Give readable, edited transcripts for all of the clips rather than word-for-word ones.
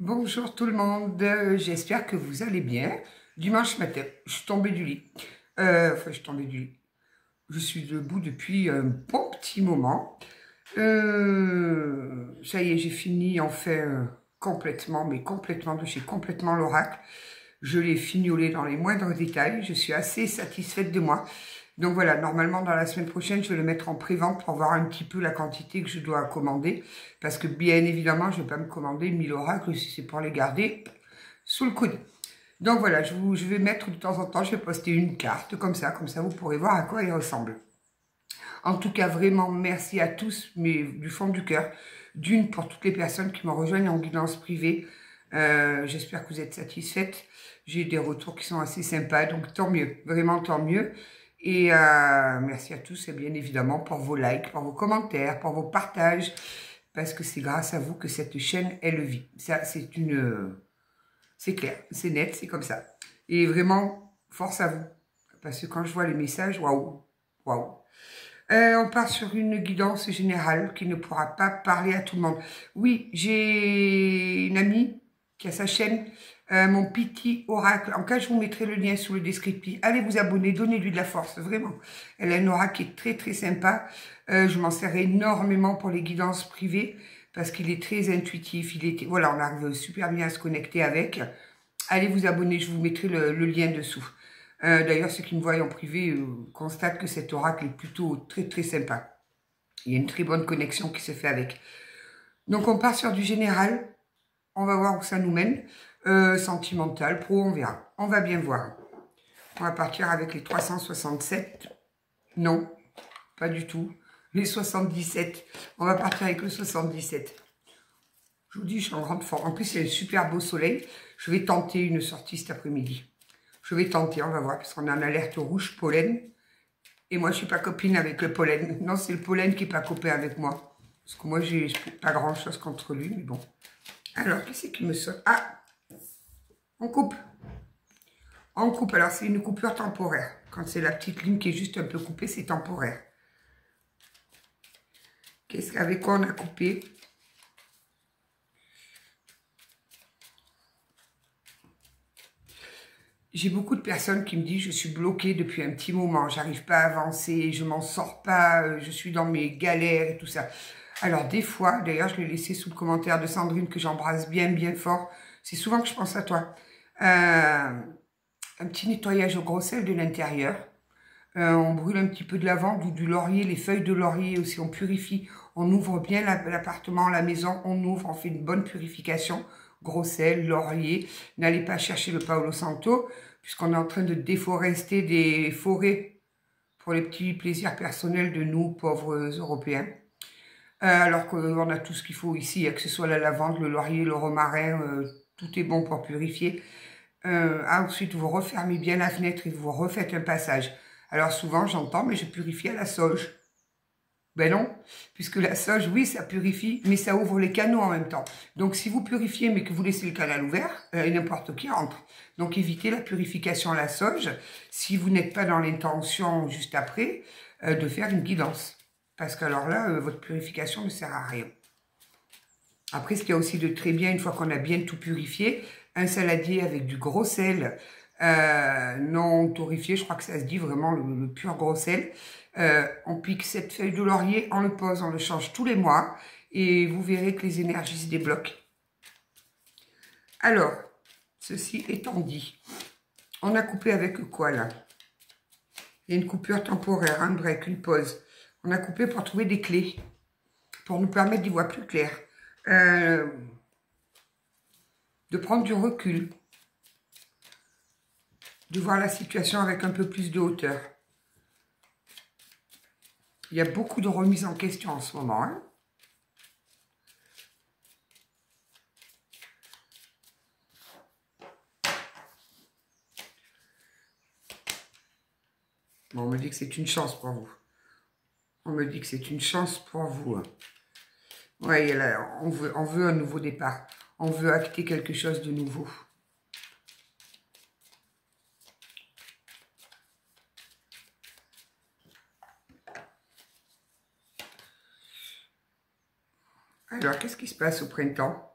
Bonjour tout le monde, j'espère que vous allez bien. Dimanche matin, je suis tombée du lit. Je suis tombée du lit. Je suis debout depuis un bon petit moment. Ça y est, j'ai fini enfin complètement, mais complètement de chez complètement l'oracle. Je l'ai fignolé dans les moindres détails. Je suis assez satisfaite de moi. Donc voilà, normalement dans la semaine prochaine, je vais le mettre en pré-vente pour voir un petit peu la quantité que je dois commander. Parce que bien évidemment, je ne vais pas me commander 1000 oracles si c'est pour les garder sous le coude. Donc voilà, je vais mettre de temps en temps, je vais poster une carte comme ça vous pourrez voir à quoi il ressemble. En tout cas, vraiment, merci à tous, mais du fond du cœur. D'une, pour toutes les personnes qui me rejoignent en guidance privée. J'espère que vous êtes satisfaites. J'ai des retours qui sont assez sympas, donc tant mieux, vraiment tant mieux. Et merci à tous, et bien évidemment, pour vos likes, pour vos commentaires, pour vos partages, parce que c'est grâce à vous que cette chaîne, elle vit. Ça, c'est clair, c'est net, c'est comme ça. Et vraiment, force à vous, parce que quand je vois les messages, waouh, waouh. On part sur une guidance générale qui ne pourra pas parler à tout le monde. Oui, j'ai une amie qui a sa chaîne, mon petit oracle. En cas, je vous mettrai le lien sous le descriptif. Allez vous abonner, donnez-lui de la force, vraiment. Elle a un oracle qui est très très sympa. Je m'en sers énormément pour les guidances privées parce qu'il est très intuitif. Voilà, on arrive super bien à se connecter avec. Allez vous abonner, je vous mettrai le lien dessous. D'ailleurs, ceux qui me voient en privé constatent que cet oracle est plutôt très très sympa. Il y a une très bonne connexion qui se fait avec. Donc on part sur du général. On va voir où ça nous mène. Sentimental, pro, on verra. On va bien voir. On va partir avec les 367. Non, pas du tout. Les 77. On va partir avec le 77. Je vous dis, je suis en grande forme. En plus, il y a un super beau soleil. Je vais tenter une sortie cet après-midi. Je vais tenter, on va voir, parce qu'on a une alerte rouge pollen. Et moi, je suis pas copine avec le pollen. Non, c'est le pollen qui est pas copain avec moi. Parce que moi, j'ai pas grand-chose contre lui, mais bon. Alors, qu'est-ce qui me sort? Ah, on coupe. On coupe. Alors, c'est une coupure temporaire. Quand c'est la petite ligne qui est juste un peu coupée, c'est temporaire. Avec quoi on a coupé? J'ai beaucoup de personnes qui me disent je suis bloquée depuis un petit moment, j'arrive pas à avancer, je m'en sors pas, je suis dans mes galères et tout ça. Alors des fois, d'ailleurs je l'ai laissé sous le commentaire de Sandrine que j'embrasse bien bien fort, c'est souvent que je pense à toi. Un petit nettoyage au gros sel de l'intérieur. On brûle un petit peu de lavande ou du laurier, les feuilles de laurier aussi, on purifie, on ouvre bien l'appartement, la maison, on ouvre, on fait une bonne purification, gros sel, laurier. N'allez pas chercher le Palo Santo, puisqu'on est en train de déforester des forêts pour les petits plaisirs personnels de nous, pauvres Européens. Alors qu'on a tout ce qu'il faut ici, que ce soit la lavande, le laurier, le romarin, tout est bon pour purifier. Ensuite, vous refermez bien la fenêtre et vous refaites un passage. Alors souvent, j'entends, mais je purifie à la sauge. Ben non, puisque la sauge, oui, ça purifie, mais ça ouvre les canaux en même temps. Donc si vous purifiez, mais que vous laissez le canal ouvert, n'importe qui entre. Donc évitez la purification à la sauge, si vous n'êtes pas dans l'intention, juste après, de faire une guidance. Parce qu'alors là, votre purification ne sert à rien. Après, ce qu'il y a aussi de très bien, une fois qu'on a bien tout purifié, un saladier avec du gros sel non torréfié, je crois que ça se dit vraiment le pur gros sel. On pique cette feuille de laurier, on le pose, on le change tous les mois et vous verrez que les énergies se débloquent. Alors, ceci étant dit, on a coupé avec quoi là? Il y a une coupure temporaire, un break, une pause. On a coupé pour trouver des clés, pour nous permettre d'y voir plus clair. De prendre du recul, de voir la situation avec un peu plus de hauteur. Il y a beaucoup de remises en question en ce moment. Hein. Bon, on me dit que c'est une chance pour vous. On me dit que c'est une chance pour vous. Hein. Oui, on veut un nouveau départ. On veut acter quelque chose de nouveau. Alors, qu'est-ce qui se passe au printemps?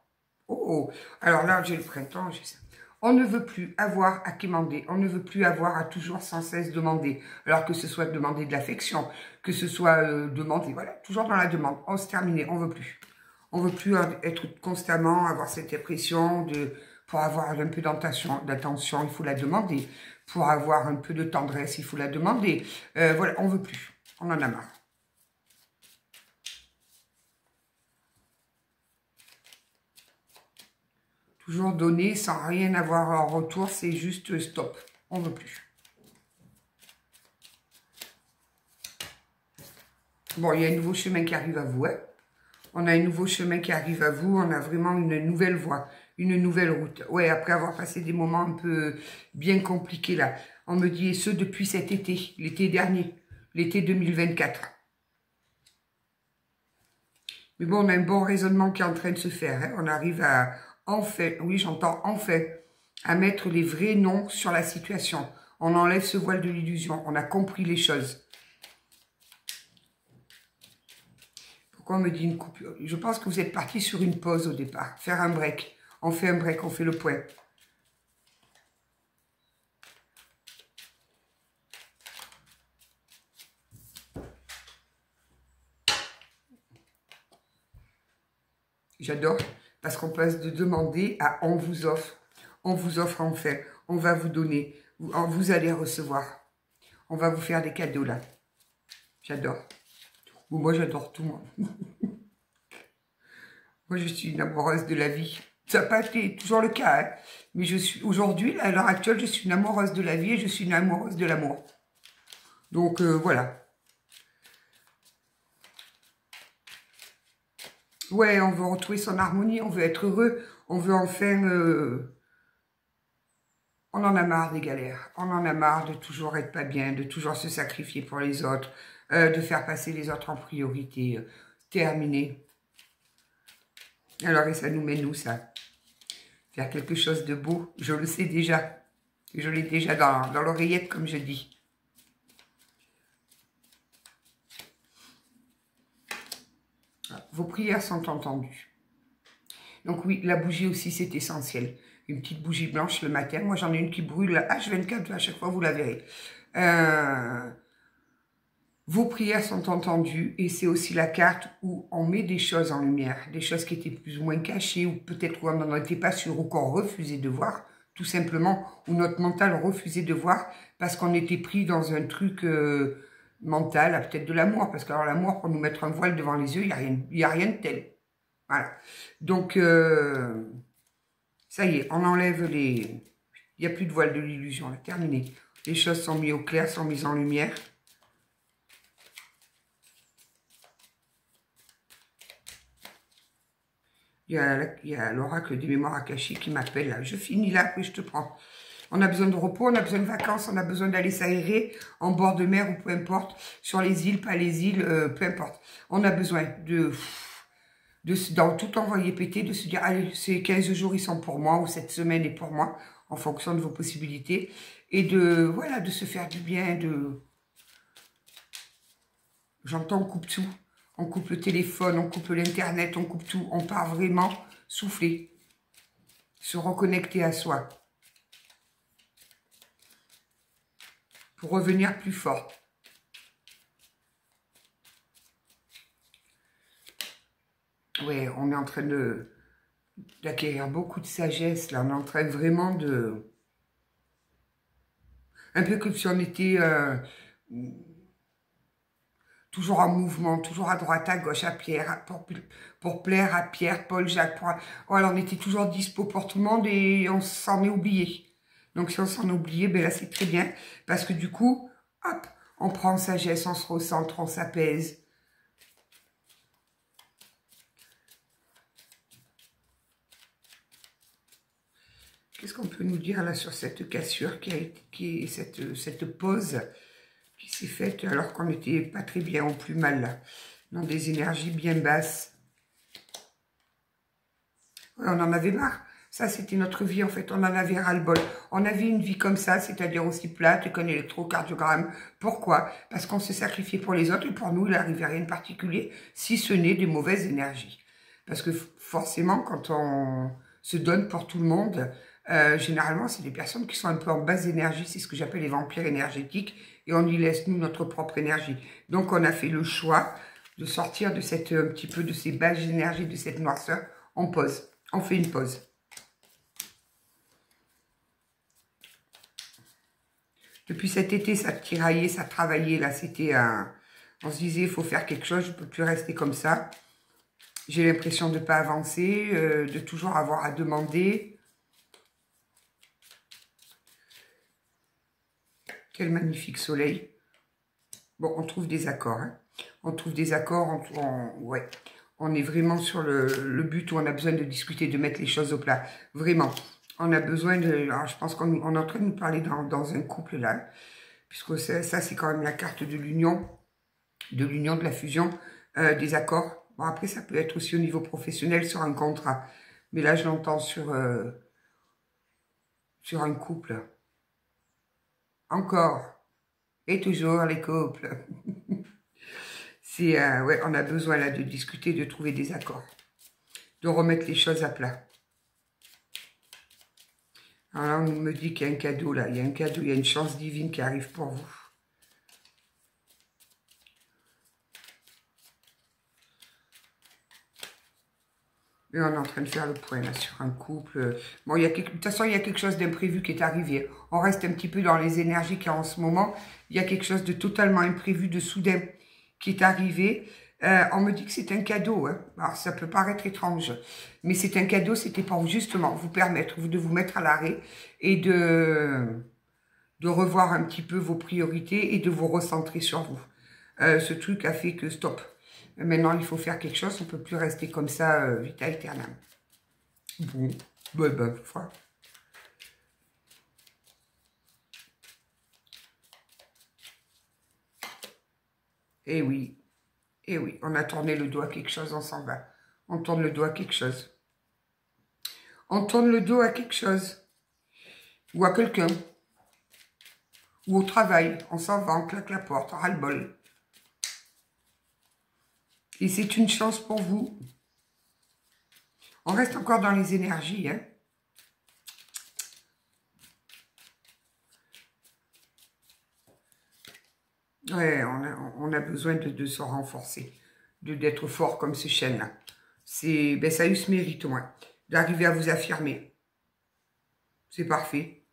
Oh, alors là, j'ai le printemps, j'ai ça. On ne veut plus avoir à quémander, on ne veut plus avoir à toujours sans cesse demander. Alors que ce soit demander de l'affection, que ce soit demander, voilà, toujours dans la demande. On se termine, on veut plus. On veut plus être constamment, avoir cette impression de, pour avoir un peu d'attention, il faut la demander. Pour avoir un peu de tendresse, il faut la demander. Voilà, on veut plus. On en a marre. Toujours donner sans rien avoir en retour, c'est juste stop. On ne veut plus. Bon, il y a un nouveau chemin qui arrive à vous. Hein. On a un nouveau chemin qui arrive à vous. On a vraiment une nouvelle voie, une nouvelle route. Ouais, après avoir passé des moments un peu bien compliqués là. On me dit, et ce depuis cet été, l'été dernier, l'été 2024. Mais bon, on a un bon raisonnement qui est en train de se faire. Hein. On arrive à, enfin, oui, j'entends enfin, à mettre les vrais noms sur la situation. On enlève ce voile de l'illusion. On a compris les choses. Pourquoi on me dit une coupure? Je pense que vous êtes parti sur une pause au départ. Faire un break. On fait un break, on fait le point. J'adore, parce qu'on passe de demander à on vous offre. On vous offre enfin, on va vous donner, vous allez recevoir. On va vous faire des cadeaux là. J'adore. Ou moi j'adore tout, moi. Moi je suis une amoureuse de la vie. Ça n'a pas été toujours le cas, hein. Mais je suis aujourd'hui, à l'heure actuelle, je suis une amoureuse de la vie et je suis une amoureuse de l'amour. Donc voilà. Ouais, on veut retrouver son harmonie, on veut être heureux, on veut enfin... on en a marre des galères, on en a marre de toujours être pas bien, de toujours se sacrifier pour les autres, de faire passer les autres en priorité. Terminé. Alors, et ça nous mène où, ça? Faire quelque chose de beau, je le sais déjà. Je l'ai déjà dans l'oreillette, comme je dis. Vos prières sont entendues. Donc oui, la bougie aussi, c'est essentiel. Une petite bougie blanche le matin. Moi, j'en ai une qui brûle H24, à chaque fois, vous la verrez. Vos prières sont entendues et c'est aussi la carte où on met des choses en lumière, des choses qui étaient plus ou moins cachées ou peut-être où on n'en était pas sûr ou qu'on refusait de voir, tout simplement, où notre mental refusait de voir parce qu'on était pris dans un truc mental, peut-être de l'amour, parce que alors l'amour, pour nous mettre un voile devant les yeux, il n'y a rien de tel. Voilà. Donc, ça y est, on enlève les... Il n'y a plus de voile de l'illusion, là, terminé. Les choses sont mises au clair, sont mises en lumière. Il y a l'oracle des mémoires akashiques qui m'appelle, là. Je finis là, puis je te prends. On a besoin de repos, on a besoin de vacances, on a besoin d'aller s'aérer en bord de mer ou peu importe, sur les îles, pas les îles, peu importe. On a besoin dans tout envoyer péter, de se dire, allez, ces 15 jours, ils sont pour moi, ou cette semaine est pour moi, en fonction de vos possibilités, et de, voilà, de se faire du bien, j'entends, on coupe tout. On coupe le téléphone, on coupe l'internet, on coupe tout. On part vraiment souffler, se reconnecter à soi. Pour revenir plus fort. Ouais, on est en train d'acquérir beaucoup de sagesse, là. On est en train vraiment de... Un peu comme si on était... toujours en mouvement, toujours à droite, à gauche, à Pierre, pour plaire à Pierre, Paul, Jacques. Voilà, on était toujours dispo pour tout le monde et on s'en est oublié. Donc si on s'en est oublié, ben là c'est très bien. Parce que du coup, hop, on prend sagesse, on se recentre, on s'apaise. Qu'est-ce qu'on peut nous dire là sur cette cassure qui est cette pause qui s'est faite alors qu'on n'était pas très bien ou plus mal là, dans des énergies bien basses. Ouais, on en avait marre. Ça, c'était notre vie, en fait. On en avait ras-le-bol. On avait une vie comme ça, c'est-à-dire aussi plate qu'un électrocardiogramme. Pourquoi? Parce qu'on se sacrifiait pour les autres et pour nous, il n'arrivait rien de particulier, si ce n'est des mauvaises énergies. Parce que forcément, quand on se donne pour tout le monde. Généralement, c'est des personnes qui sont un peu en basse énergie, c'est ce que j'appelle les vampires énergétiques, et on y laisse, nous, notre propre énergie. Donc, on a fait le choix de sortir de cette, un petit peu de ces basses énergies, de cette noirceur. On pose, on fait une pause. Depuis cet été, ça tiraillait, ça travaillait, là, c'était un... On se disait, il faut faire quelque chose, je ne peux plus rester comme ça. J'ai l'impression de ne pas avancer, de toujours avoir à demander. Quel magnifique soleil. Bon, on trouve des accords. Hein. On trouve des accords, ouais. On est vraiment sur le but où on a besoin de discuter, de mettre les choses au plat. Vraiment. On a besoin de... Alors, je pense qu'on est en train de nous parler dans un couple, là. Puisque ça c'est quand même la carte de l'union, de la fusion, des accords. Bon, après, ça peut être aussi au niveau professionnel, sur un contrat. Mais là, je l'entends sur un couple. Encore. Et toujours les couples. C'est, ouais, on a besoin là de discuter, de trouver des accords. De remettre les choses à plat. Alors là, on me dit qu'il y a un cadeau là. Il y a un cadeau, il y a une chance divine qui arrive pour vous. Et on est en train de faire le point là sur un couple. Bon, de toute façon, il y a quelque chose d'imprévu qui est arrivé. On reste un petit peu dans les énergies qu'il y a en ce moment. Il y a quelque chose de totalement imprévu, de soudain qui est arrivé. On me dit que c'est un cadeau. Hein. Alors, ça peut paraître étrange. Mais c'est un cadeau, c'était pour justement vous permettre de vous mettre à l'arrêt et de revoir un petit peu vos priorités et de vous recentrer sur vous. Ce truc a fait que stop. Maintenant, il faut faire quelque chose. On ne peut plus rester comme ça, vita aeternam. Bon, ben, voilà. Eh oui, on a tourné le dos à quelque chose, on s'en va. On tourne le dos à quelque chose. On tourne le dos à quelque chose. Ou à quelqu'un. Ou au travail. On s'en va, on claque la porte, on ras-le-bol. Et c'est une chance pour vous. On reste encore dans les énergies, hein. Ouais, on a besoin de se renforcer, d'être fort comme ce chêne-là. Ben, ça a eu ce mérite, au moins, d'arriver à vous affirmer. C'est parfait.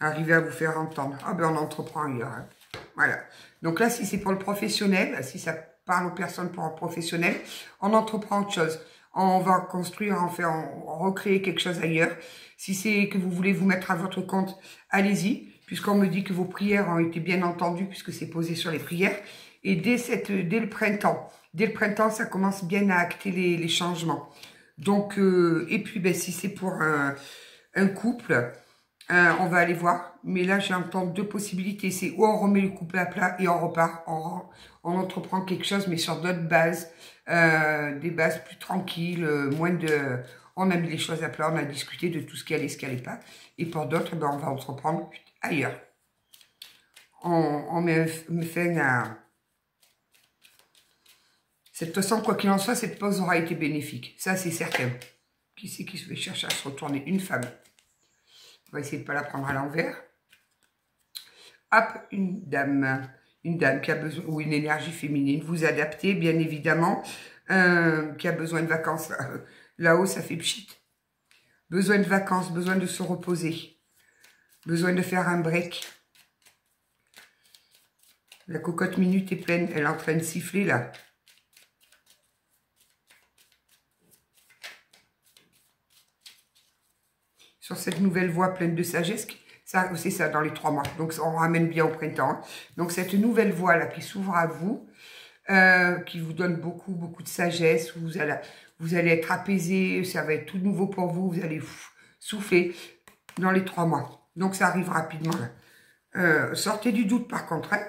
Arriver à vous faire entendre. Ah ben, on entreprend ailleurs. Hein. Voilà. Donc là, si c'est pour le professionnel, si ça parle aux personnes pour un professionnel, on entreprend autre chose. On va construire, on recréer quelque chose ailleurs. Si c'est que vous voulez vous mettre à votre compte, allez-y, puisqu'on me dit que vos prières ont été bien entendues, puisque c'est posé sur les prières. Et dès le printemps, ça commence bien à acter les changements. Donc, et puis, ben, si c'est pour un couple, on va aller voir. Mais là, j'entends deux possibilités. C'est ou on remet le couple à plat et on repart, on entreprend quelque chose, mais sur d'autres bases, des bases plus tranquilles, moins de... On a mis les choses à plat, on a discuté de tout ce qui allait, ce qui allait pas. Et pour d'autres, ben, on va entreprendre ailleurs. On met fin à... De toute façon, quoi qu'il en soit, cette pause aura été bénéfique. Ça, c'est certain. Qui c'est qui se fait chercher à se retourner? Une femme. On va essayer de ne pas la prendre à l'envers. Hop, une dame qui a besoin, ou une énergie féminine. Vous adaptez, bien évidemment, qui a besoin de vacances. Là-haut, ça fait pchit. Besoin de vacances, besoin de se reposer. Besoin de faire un break. La cocotte minute est pleine. Elle est en train de siffler, là. Sur cette nouvelle voie pleine de sagesse, c'est ça, dans les 3 mois. Donc, on ramène bien au printemps. Donc, cette nouvelle voie là qui s'ouvre à vous, qui vous donne beaucoup de sagesse, vous allez être apaisé, ça va être tout nouveau pour vous, vous allez souffler dans les 3 mois. Donc, ça arrive rapidement. Là. Sortez du doute, par contre. Hein,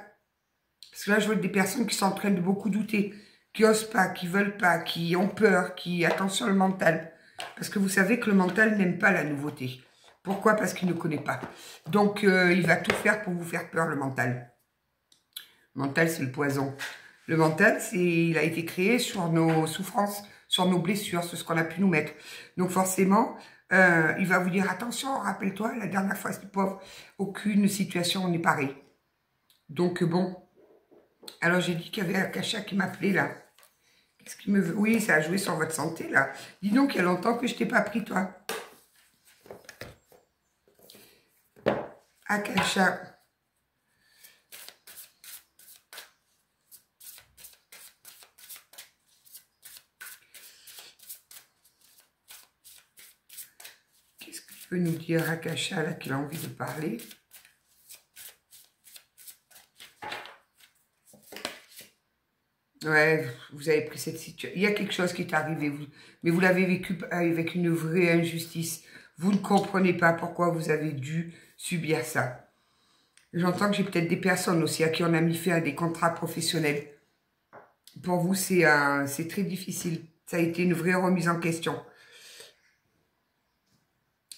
parce que là, je vois des personnes qui sont en train de beaucoup douter, qui osent pas, qui veulent pas, qui ont peur, qui... Attention, le mental. Parce que vous savez que le mental n'aime pas la nouveauté. Pourquoi? Parce qu'il ne connaît pas. Donc, il va tout faire pour vous faire peur, le mental. Le mental, c'est le poison. Le mental, il a été créé sur nos souffrances, sur nos blessures, sur ce qu'on a pu nous mettre. Donc, forcément, Il va vous dire, attention, rappelle-toi, la dernière fois, c'est pauvre, aucune situation n'est pareille. Donc, bon. Alors, j'ai dit qu'il y avait Akasha qui m'appelait, là. Qu'est-ce qu'il me veut? Oui, ça a joué sur votre santé, là. Dis donc, il y a longtemps que je t'ai pas pris, toi. Akasha. Qu'est-ce qu'il peut nous dire, Akasha, là, qu'il a envie de parler? Ouais, vous avez pris cette situation. Il y a quelque chose qui est arrivé, mais vous l'avez vécu avec une vraie injustice. Vous ne comprenez pas pourquoi vous avez dû subir ça. J'entends que j'ai peut-être des personnes aussi à qui on a mis fin à des contrats professionnels. Pour vous, c'est très difficile. Ça a été une vraie remise en question.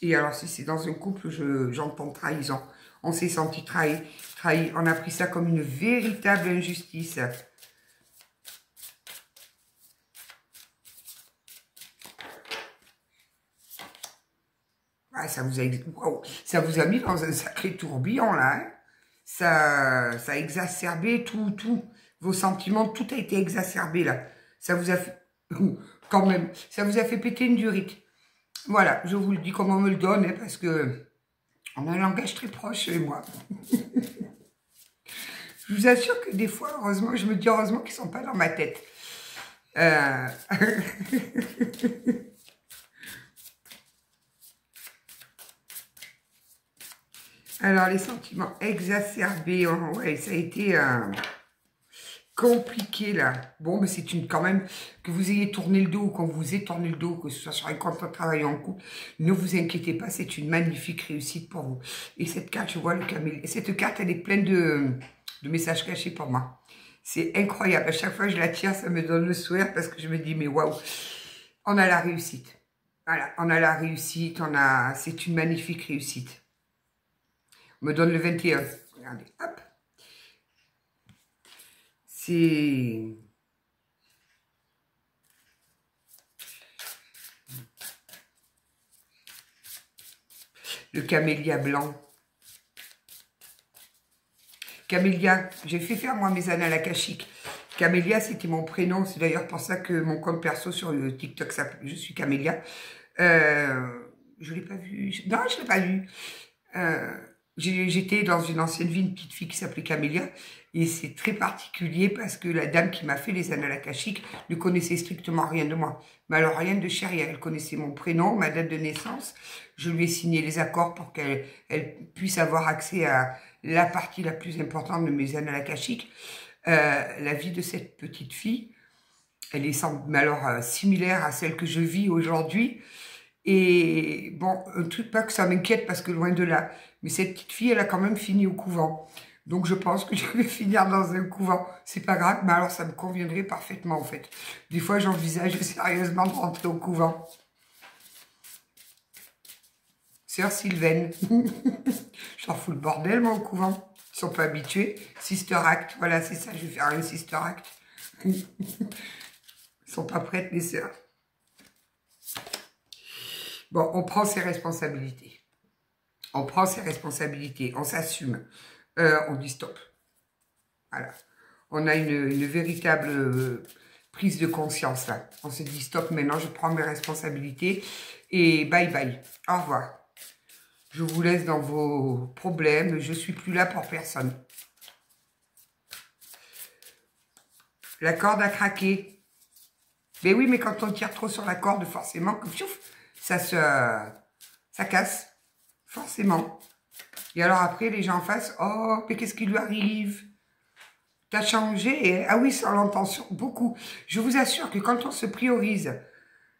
Et alors, si c'est dans un couple, j'entends trahison. On s'est senti trahi. On a pris ça comme une véritable injustice. Ah, ça vous a mis dans un sacré tourbillon, là. Hein. Ça a exacerbé tout. Vos sentiments, tout a été exacerbé, là. Ça vous a fait... Quand même, ça vous a fait péter une durite. Voilà, je vous le dis comme on me le donne, hein, parce que on a un langage très proche, chez moi. Je vous assure que des fois, heureusement, je me dis heureusement qu'ils ne sont pas dans ma tête. Alors, les sentiments exacerbés, ouais, ça a été compliqué, là. Bon, mais c'est quand même, que vous ayez tourné le dos ou qu'on vous ait tourné le dos, que ce soit sur un contrat de travail en couple, ne vous inquiétez pas, c'est une magnifique réussite pour vous. Et cette carte, je vois le caméléon. Et cette carte, elle est pleine de messages cachés pour moi. C'est incroyable. À chaque fois que je la tire, ça me donne le sourire parce que je me dis, mais waouh, on a la réussite. Voilà, on a la réussite, c'est une magnifique réussite. On me donne le 21. Regardez, hop. C'est... Le camélia blanc. Camélia, j'ai fait faire moi mes annales akashiques. Camélia, c'était mon prénom. C'est d'ailleurs pour ça que mon compte perso sur le TikTok s'appelle Je suis Camélia. Je ne l'ai pas vu. Non, je ne l'ai pas vu. J'étais dans une ancienne vie, une petite fille qui s'appelait Camélia, et c'est très particulier parce que la dame qui m'a fait les annales akashiques ne connaissait strictement rien de moi. Mais alors rien de chérie, elle connaissait mon prénom, ma date de naissance, je lui ai signé les accords pour qu'elle puisse avoir accès à la partie la plus importante de mes annales akashiques. La vie de cette petite fille, elle est similaire à celle que je vis aujourd'hui. Et bon, un truc pas que ça m'inquiète parce que loin de là. Mais cette petite fille, elle a quand même fini au couvent. Donc je pense que je vais finir dans un couvent. C'est pas grave, mais alors ça me conviendrait parfaitement en fait. Des fois, j'envisage sérieusement de rentrer au couvent. Sœur Sylvaine. J'en fous le bordel, moi, au couvent. Ils sont pas habitués. Sister Act, voilà, c'est ça, je vais faire une Sister Act. Ils sont pas prêtes, les sœurs. Bon, on prend ses responsabilités. On prend ses responsabilités, on s'assume. On dit stop. Voilà. On a une véritable prise de conscience là. On se dit stop, maintenant je prends mes responsabilités et bye bye. Au revoir. Je vous laisse dans vos problèmes. Je suis plus là pour personne. La corde a craqué. Mais oui, mais quand on tire trop sur la corde, forcément, que ça casse. Forcément. Et alors après, les gens en face, oh, mais qu'est-ce qui lui arrive? T'as changé? Ah oui, ça on l'entend beaucoup. Je vous assure que quand on se priorise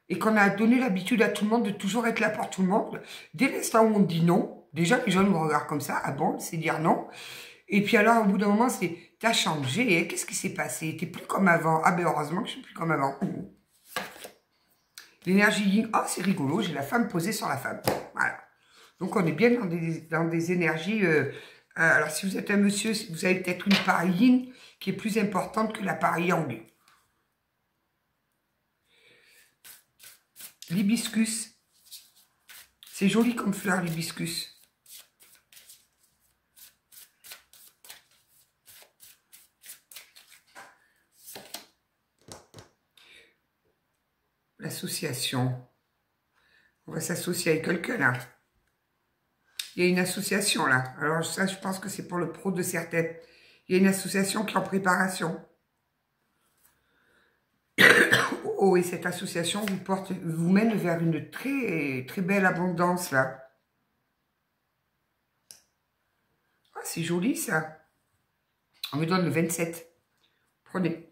et qu'on a donné l'habitude à tout le monde de toujours être là pour tout le monde, dès l'instant où on dit non, déjà les gens me regardent comme ça, ah bon, c'est dire non. Et puis alors, au bout d'un moment, c'est, t'as changé, qu'est-ce qui s'est passé? T'es plus comme avant. Ah ben heureusement que je suis plus comme avant. L'énergie yin, oh c'est rigolo, j'ai la femme posée sur la femme. Voilà. Donc, on est bien dans des énergies... alors, si vous êtes un monsieur, vous avez peut-être une part yin qui est plus importante que la part yang. L'hibiscus. C'est joli comme fleur, l'hibiscus. L'association. On va s'associer avec quelqu'un, là. Il y a une association, là. Alors, ça, je pense que c'est pour le pro de certaines. Il y a une association qui est en préparation. Oh, et cette association vous mène vers une très, très belle abondance, là. Ah, c'est joli, ça. On me donne le 27. Prenez.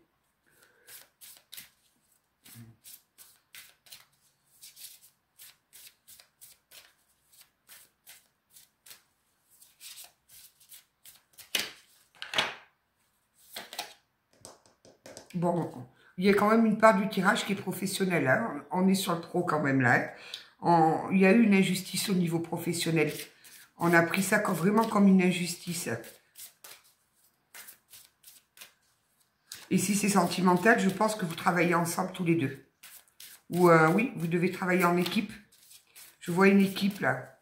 Bon, il y a quand même une part du tirage qui est professionnelle. Hein. On est sur le pro quand même là. Il y a eu une injustice au niveau professionnel. On a pris ça vraiment comme une injustice. Et si c'est sentimental, je pense que vous travaillez ensemble tous les deux. Ou oui, vous devez travailler en équipe. Je vois une équipe là.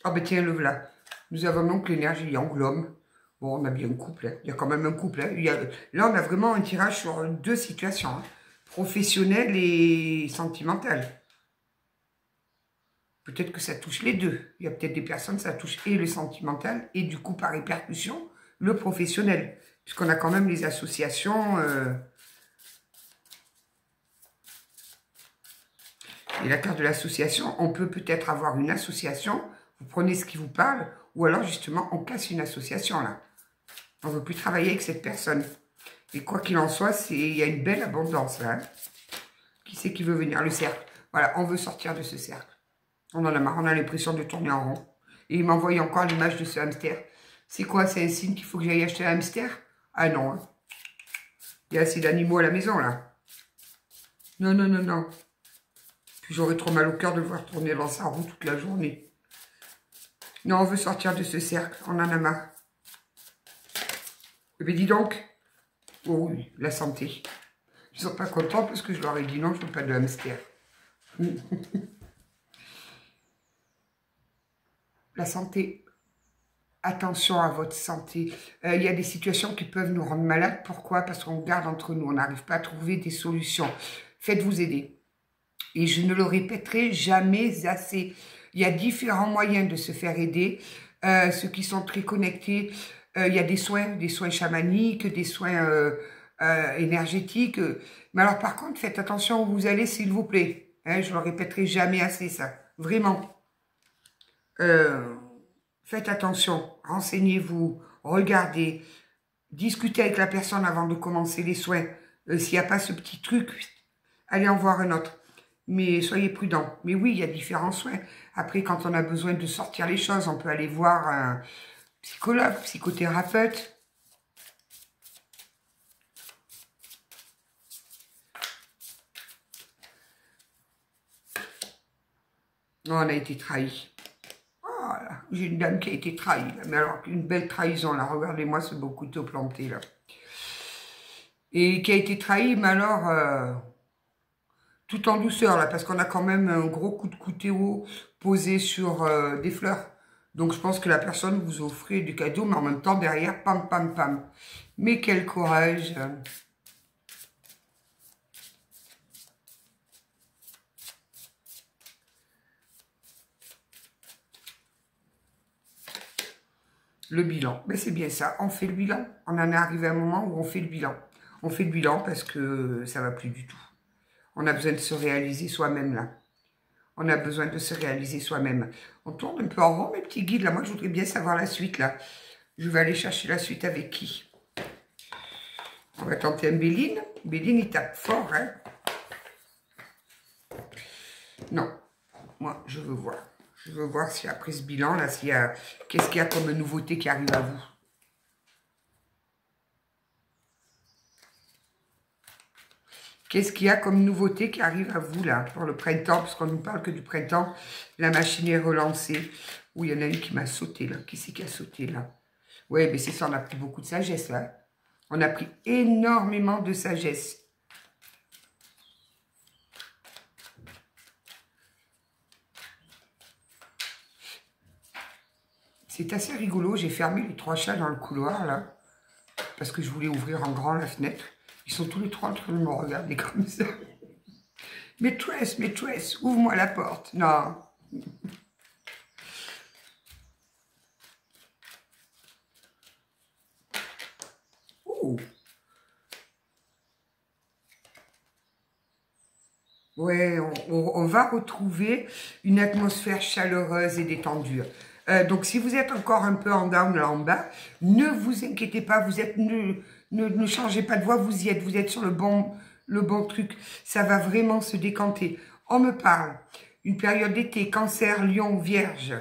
Ah ben tiens, le voilà. Nous avons donc l'énergie Yang, l'homme. Bon, on a bien un couple. Hein. Il y a quand même un couple. Hein. Là, on a vraiment un tirage sur deux situations. Hein. Professionnelle et sentimentale. Peut-être que ça touche les deux. Il y a peut-être des personnes, ça touche et le sentimental et du coup, par répercussion, le professionnel. Puisqu'on a quand même les associations... Et la carte de l'association, on peut peut-être avoir une association... Vous prenez ce qui vous parle, ou alors justement, on casse une association là. On ne veut plus travailler avec cette personne. Et quoi qu'il en soit, il y a une belle abondance là. Hein. Qui c'est qui veut venir? Le cercle. Voilà, on veut sortir de ce cercle. On en a marre, on a l'impression de tourner en rond. Et il m'envoie encore l'image de ce hamster. C'est quoi? C'est un signe qu'il faut que j'aille acheter un hamster? Ah non. Hein. Il y a assez d'animaux à la maison là. Non, non, non, non. Puis j'aurais trop mal au cœur de le voir tourner dans sa roue toute la journée. Non, on veut sortir de ce cercle. On en a marre. Eh bien, dis donc. Oh oui, la santé. Ils ne sont pas contents parce que je leur ai dit non, je ne veux pas de hamster. La santé. Attention à votre santé. Il y a des situations qui peuvent nous rendre malades. Pourquoi? Parce qu'on garde entre nous. On n'arrive pas à trouver des solutions. Faites-vous aider. Et je ne le répéterai jamais assez. Il y a différents moyens de se faire aider. Ceux qui sont très connectés, il y a des soins chamaniques, des soins énergétiques. Mais alors par contre, faites attention où vous allez, s'il vous plaît. Hein, je ne le répéterai jamais assez, ça. Vraiment. Faites attention. Renseignez-vous. Regardez. Discutez avec la personne avant de commencer les soins. S'il n'y a pas ce petit truc, allez en voir un autre. Mais soyez prudents. Mais oui, il y a différents soins. Après, quand on a besoin de sortir les choses, on peut aller voir un psychologue, psychothérapeute. Oh, on a été trahi. Oh, là, j'ai une dame qui a été trahie. Là. Mais alors, une belle trahison, là. Regardez-moi ce beau couteau planté, là. Et qui a été trahie, mais alors... tout en douceur, là, parce qu'on a quand même un gros coup de couteau posé sur des fleurs. Donc, je pense que la personne vous offrait du cadeau, mais en même temps, derrière, pam, pam, pam. Mais quel courage! Le bilan. Mais c'est bien ça, on fait le bilan. On en est arrivé à un moment où on fait le bilan. On fait le bilan parce que ça va plus du tout. On a besoin de se réaliser soi-même, là. On a besoin de se réaliser soi-même. On tourne un peu en rond, mes petits guides. Là, moi, je voudrais bien savoir la suite, là. Je vais aller chercher la suite avec qui? On va tenter un Béline. Béline, il tape fort, hein. Non. Moi, je veux voir. Je veux voir si après ce bilan, là, s'il y a... Qu'est-ce qu'il y a comme nouveauté qui arrive à vous? Qu'est-ce qu'il y a comme nouveauté qui arrive à vous, là, pour le printemps? Parce qu'on ne nous parle que du printemps. La machine est relancée. Oui, il y en a une qui m'a sauté, là. Qui c'est qui a sauté, là? Oui, mais c'est ça, on a pris beaucoup de sagesse, là. On a pris énormément de sagesse. C'est assez rigolo, j'ai fermé les 3 chats dans le couloir, là, parce que je voulais ouvrir en grand la fenêtre. Ils sont tous les 3 en train de me regarder comme ça. Maîtresse, maîtresse, ouvre-moi la porte. Non. Oh. Ouais, on va retrouver une atmosphère chaleureuse et détendue. Donc, si vous êtes encore un peu en down là en bas, ne vous inquiétez pas, ne changez pas de voie, vous y êtes, vous êtes sur le bon truc. Ça va vraiment se décanter. On me parle, une période d'été, Cancer, Lion, Vierge.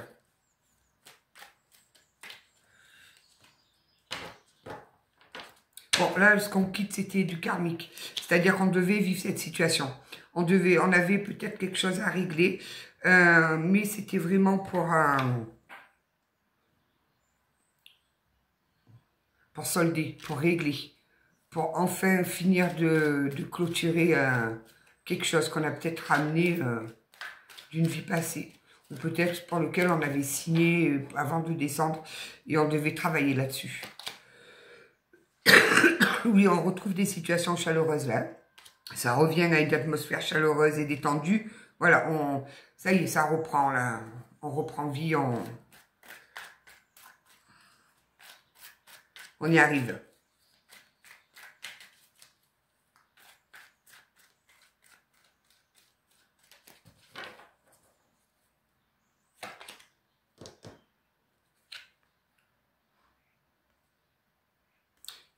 Bon, là, ce qu'on quitte, c'était du karmique. C'est-à-dire qu'on devait vivre cette situation. On avait peut-être quelque chose à régler, mais c'était vraiment pour solder, pour régler, pour enfin finir de clôturer quelque chose qu'on a peut-être ramené d'une vie passée, ou peut-être pour lequel on avait signé avant de descendre et on devait travailler là-dessus. Oui, on retrouve des situations chaleureuses là. Ça revient à une atmosphère chaleureuse et détendue. Voilà, ça y est, ça reprend là. On reprend vie, on y arrive.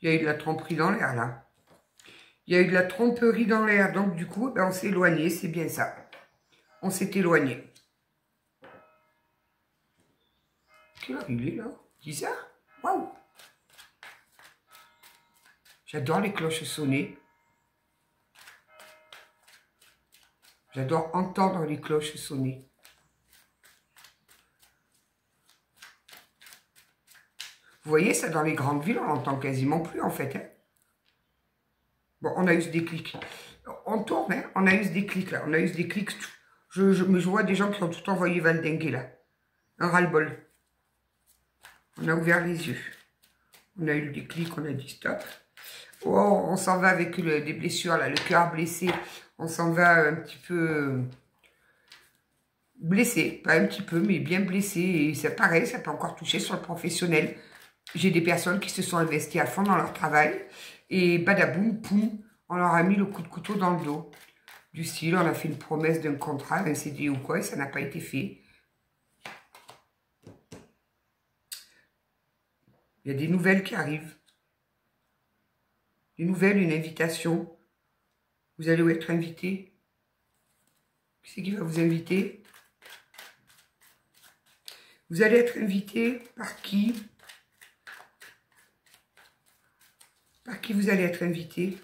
Il y a eu de la tromperie dans l'air là. Il y a eu de la tromperie dans l'air, donc du coup, ben, on s'est éloigné, c'est bien ça. On s'est éloigné. Quelle heure il est là? 10 heures? Waouh! J'adore les cloches sonner. J'adore entendre les cloches sonner. Vous voyez, ça, dans les grandes villes, on n'entend quasiment plus, en fait. Hein. Bon, on a eu ce déclic. On tourne, hein. On a eu ce déclic, là. On a eu ce déclic. Mais je vois des gens qui ont tout envoyé valdinguer, là. Un ras-le-bol. On a ouvert les yeux. On a eu le déclic, on a dit stop. Oh, on s'en va avec des blessures, là. Le cœur blessé. On s'en va un petit peu blessé. Pas un petit peu, mais bien blessé. Et c'est pareil, ça peut encore toucher sur le professionnel. J'ai des personnes qui se sont investies à fond dans leur travail et badaboum, poum, on leur a mis le coup de couteau dans le dos. Du style, on a fait une promesse d'un contrat, d'un CDI ou quoi, et ça n'a pas été fait. Il y a des nouvelles qui arrivent. Des nouvelles, une invitation. Vous allez où être invité? Qui c'est qui va vous inviter? Vous allez être invité par qui? Par qui vous allez être invité?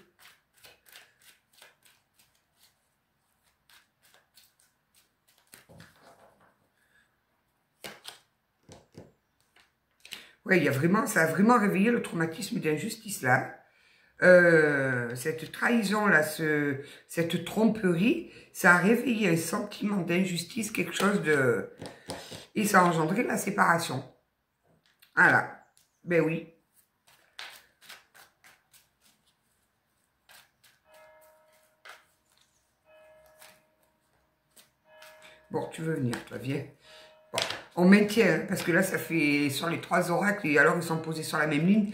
Oui, il y a vraiment, ça a vraiment réveillé le traumatisme d'injustice là. Cette trahison là, cette tromperie, ça a réveillé un sentiment d'injustice, quelque chose de... Et ça a engendré la séparation. Voilà. Ben oui. Bon, tu veux venir, toi, viens. Bon, on maintient, hein, parce que là, ça fait sur les 3 oracles, et alors ils sont posés sur la même ligne.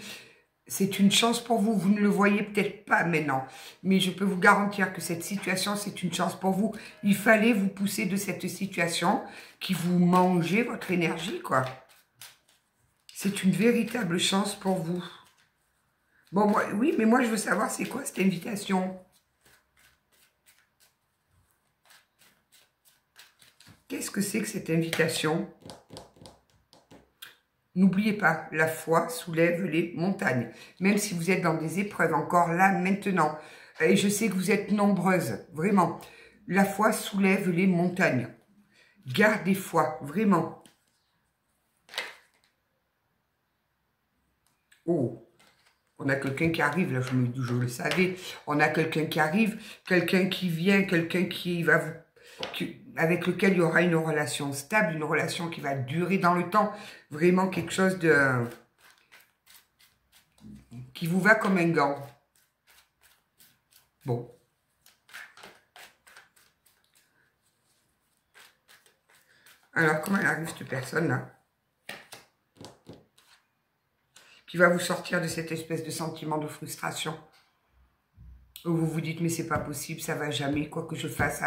C'est une chance pour vous. Vous ne le voyez peut-être pas maintenant, mais je peux vous garantir que cette situation, c'est une chance pour vous. Il fallait vous pousser de cette situation qui vous mangeait votre énergie, quoi. C'est une véritable chance pour vous. Bon, moi, oui, mais moi, je veux savoir, c'est quoi cette invitation? Qu'est-ce que c'est que cette invitation? N'oubliez pas, la foi soulève les montagnes. Même si vous êtes dans des épreuves encore là, maintenant. Et je sais que vous êtes nombreuses, vraiment. La foi soulève les montagnes. Gardez foi, vraiment. Oh. On a quelqu'un qui arrive, là je le savais, on a quelqu'un qui arrive, quelqu'un qui vient, quelqu'un qui va vous... avec lequel il y aura une relation stable, une relation qui va durer dans le temps, vraiment quelque chose de... qui vous va comme un gant. Bon. Alors, comment elle arrive, cette personne-là? Qui va vous sortir de cette espèce de sentiment de frustration. Où vous vous dites, mais c'est pas possible, ça va jamais, quoi que je fasse,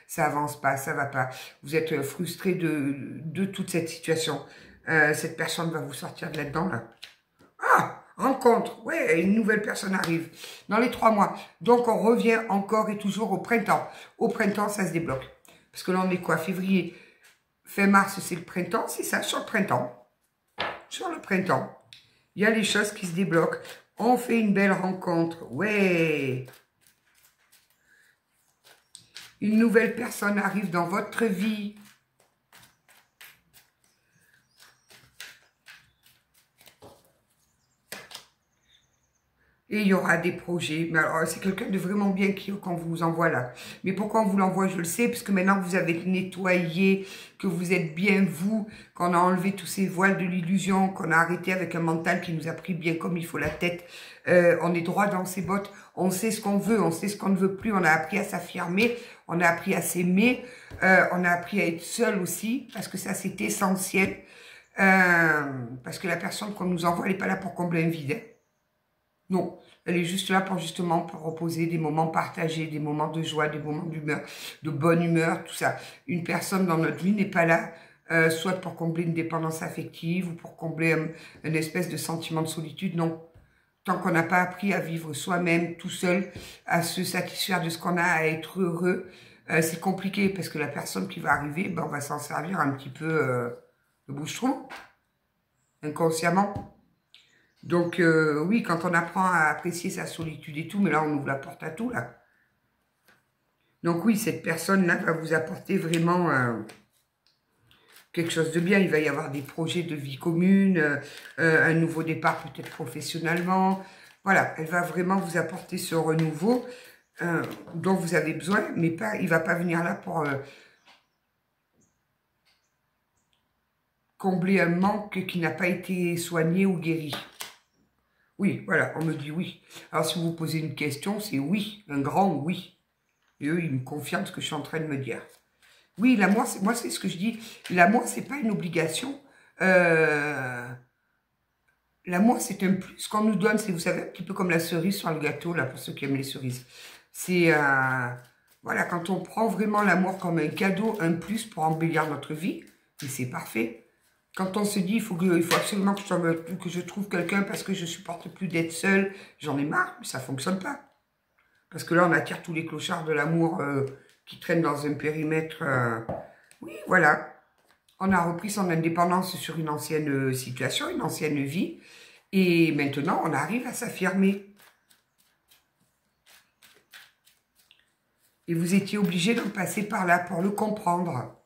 ça avance pas, ça va pas. Vous êtes frustré de toute cette situation. Cette personne va vous sortir de là-dedans, là. Ah, rencontre, ouais, une nouvelle personne arrive dans les 3 mois. Donc, on revient encore et toujours au printemps. Au printemps, ça se débloque. Parce que là, on est quoi? Février, fin mars, c'est le printemps, c'est ça, sur le printemps. Sur le printemps, il y a les choses qui se débloquent. On fait une belle rencontre, ouais. Une nouvelle personne arrive dans votre vie. Et il y aura des projets. Mais alors, c'est quelqu'un de vraiment bien qu'on vous envoie là. Mais pourquoi on vous l'envoie, je le sais, parce que maintenant que vous avez nettoyé, que vous êtes bien vous, qu'on a enlevé tous ces voiles de l'illusion, qu'on a arrêté avec un mental qui nous a pris bien comme il faut la tête. On est droit dans ses bottes. On sait ce qu'on veut, on sait ce qu'on ne veut plus. On a appris à s'affirmer, on a appris à s'aimer, on a appris à être seul aussi, parce que ça, c'est essentiel. Parce que la personne qu'on nous envoie, elle n'est pas là pour combler un vide. Hein. Non, elle est juste là pour justement pour reposer, des moments partagés, des moments de joie, des moments d'humeur, de bonne humeur, tout ça. Une personne dans notre vie n'est pas là, soit pour combler une dépendance affective ou pour combler une espèce de sentiment de solitude, non. Tant qu'on n'a pas appris à vivre soi-même, tout seul, à se satisfaire de ce qu'on a, à être heureux, c'est compliqué parce que la personne qui va arriver, ben, on va s'en servir un petit peu de bouche-trou, inconsciemment. Donc, oui, quand on apprend à apprécier sa solitude et tout, mais là, on ouvre la porte à tout, là. Donc, oui, cette personne-là va vous apporter vraiment quelque chose de bien. Il va y avoir des projets de vie commune, un nouveau départ peut-être professionnellement. Voilà, elle va vraiment vous apporter ce renouveau dont vous avez besoin, mais pas, il ne va pas venir là pour combler un manque qui n'a pas été soigné ou guéri. Oui, voilà, on me dit oui. Alors, si vous posez une question, c'est oui, un grand oui. Et eux, ils me confirment ce que je suis en train de me dire. Oui, l'amour, moi, c'est ce que je dis. L'amour, c'est pas une obligation. L'amour, c'est un plus qu'on nous donne. C'est, vous savez, un petit peu comme la cerise sur le gâteau, là, pour ceux qui aiment les cerises. C'est, voilà, quand on prend vraiment l'amour comme un cadeau, un plus pour embellir notre vie, et c'est parfait. Quand on se dit, il faut absolument que je trouve quelqu'un parce que je ne supporte plus d'être seule, j'en ai marre, mais ça ne fonctionne pas. Parce que là, on attire tous les clochards de l'amour qui traînent dans un périmètre. Oui, voilà. On a repris son indépendance sur une ancienne situation, une ancienne vie. Et maintenant, on arrive à s'affirmer. Et vous étiez obligé de passer par là pour le comprendre.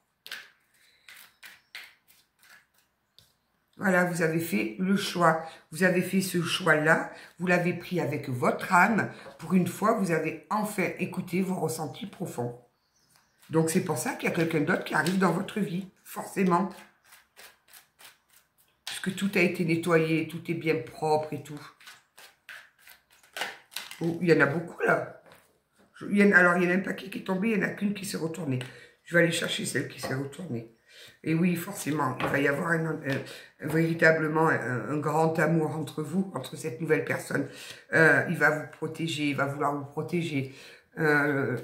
Voilà, vous avez fait le choix. Vous avez fait ce choix-là. Vous l'avez pris avec votre âme. Pour une fois, vous avez enfin écouté vos ressentis profonds. Donc, c'est pour ça qu'il y a quelqu'un d'autre qui arrive dans votre vie. Forcément. Puisque tout a été nettoyé, tout est bien propre et tout. Oh, il y en a beaucoup, là. Alors, il y en a un paquet qui est tombé, il n'y en a qu'une qui s'est retournée. Je vais aller chercher celle qui s'est retournée. Et oui, forcément, il va y avoir véritablement un grand amour entre vous, entre cette nouvelle personne. Il va vous protéger, il va vouloir vous protéger.